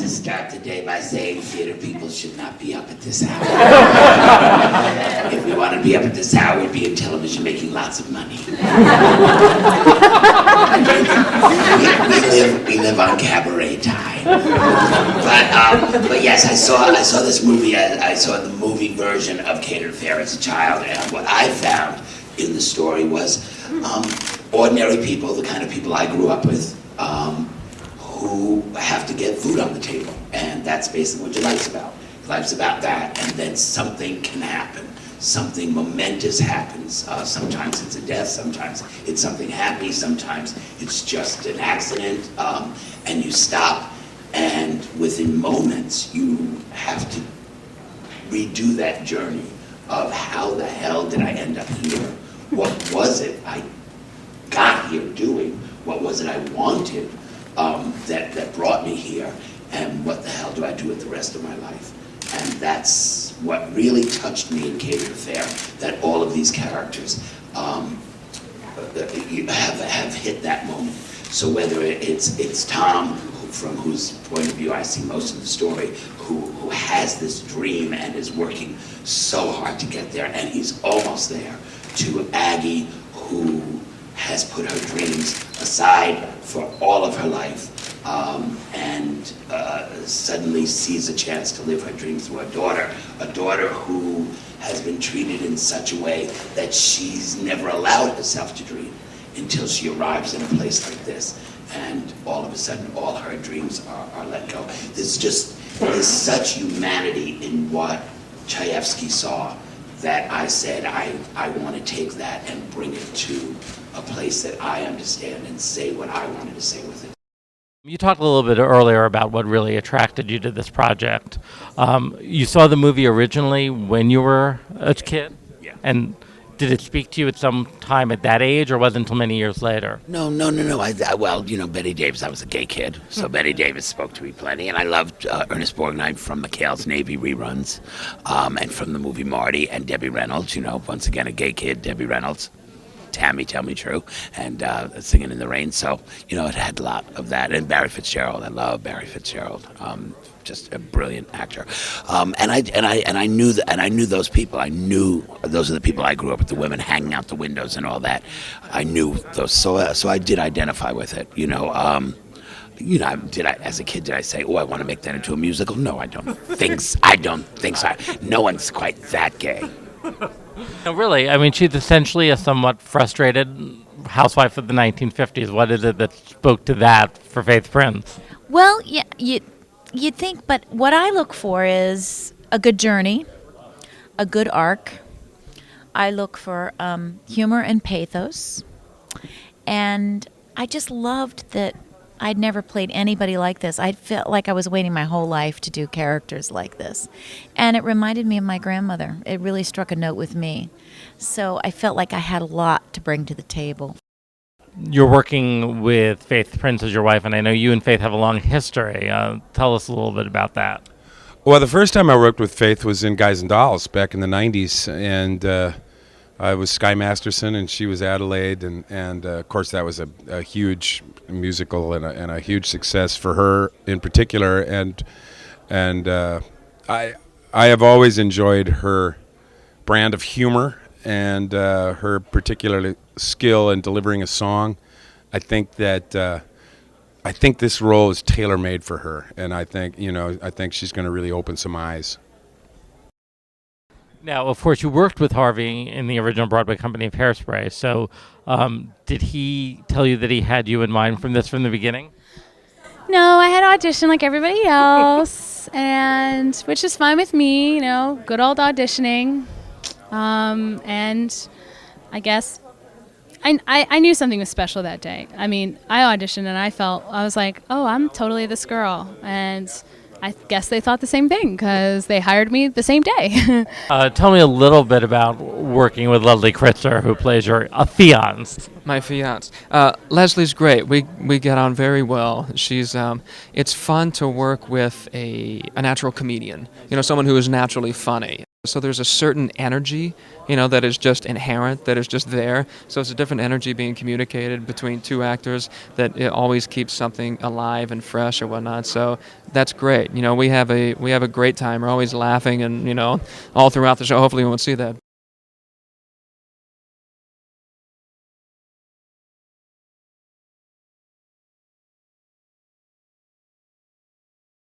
to start the day by saying theater people should not be up at this hour. If we want to be up at this hour, we'd be in television making lots of money. we live on cabaret time. But yes, I saw this movie. I saw the movie version of Catered Affair as a child, and what I found in the story was ordinary people, the kind of people I grew up with, who have to get food on the table, and that's basically what your life's about. Life's about that, and then something can happen. Something momentous happens. Sometimes it's a death, sometimes it's something happy, sometimes it's just an accident, and you stop, and within moments you have to redo that journey of how the hell did I end up here? What was it I got here doing? What was it I wanted that brought me here? And what the hell do I do with the rest of my life? And that's what really touched me in Catered Affair, that all of these characters have hit that moment. So whether it's Tom, from whose point of view I see most of the story, who has this dream and is working so hard to get there, and he's almost there, to Aggie, who has put her dreams aside for all of her life, and suddenly sees a chance to live her dream through a daughter who has been treated in such a way that she's never allowed herself to dream until she arrives in a place like this, and all of a sudden all her dreams are let go. There's such humanity in what Chayefsky saw that I said I want to take that and bring it to a place that I understand and say what I wanted to say with it. You talked a little bit earlier about what really attracted you to this project. You saw the movie originally when you were a kid? Yeah. And did it speak to you at some time at that age, or was it until many years later? No. Well, Bette Davis, I was a gay kid, so Bette Davis spoke to me plenty, and I loved Ernest Borgnine from McHale's Navy reruns, and from the movie Marty, and Debbie Reynolds, once again a gay kid, Debbie Reynolds. Tammy, Tell Me True, and Singing in the Rain. So, it had a lot of that. And Barry Fitzgerald, I love Barry Fitzgerald. Just a brilliant actor. And I knew those people. I knew those are the people I grew up with, the women hanging out the windows and all that. I knew those. So I did identify with it. As a kid, did I say, I want to make that into a musical? No, I don't think so. No one's quite that gay. No, really. I mean, she's essentially a somewhat frustrated housewife of the 1950s. What is it that spoke to that for Faith Prince? Well, yeah, you'd think, but what I look for is a good journey, a good arc. I look for humor and pathos. And I just loved that I'd never played anybody like this. I felt like I was waiting my whole life to do characters like this. And it reminded me of my grandmother. It really struck a note with me. So I felt like I had a lot to bring to the table. You're working with Faith Prince as your wife, and I know you and Faith have a long history. Tell us a little bit about that. Well, the first time I worked with Faith was in Guys and Dolls back in the 90s, and I was Sky Masterson and she was Adelaide, and of course that was a huge musical and a huge success for her in particular, and I have always enjoyed her brand of humor and her particular skill in delivering a song. I think this role is tailor-made for her, and I think she's going to really open some eyes. Now, of course, you worked with Harvey in the original Broadway company of Hairspray. So, did he tell you that he had you in mind from the beginning? No, I had auditioned like everybody else, and which is fine with me. Good old auditioning. And I guess I knew something was special that day. I mean, I auditioned and I was like, oh, I'm totally this girl, and I guess they thought the same thing because they hired me the same day. Tell me a little bit about working with Leslie Kritzer, who plays your fiance. My fiance. Leslie's great. We get on very well. She's it's fun to work with a natural comedian. Someone who is naturally funny. So there's a certain energy, that is just inherent, that is just there. So it's a different energy being communicated between two actors that it always keeps something alive and fresh or whatnot. So that's great. We have a great time. We're always laughing and all throughout the show. Hopefully you won't see that.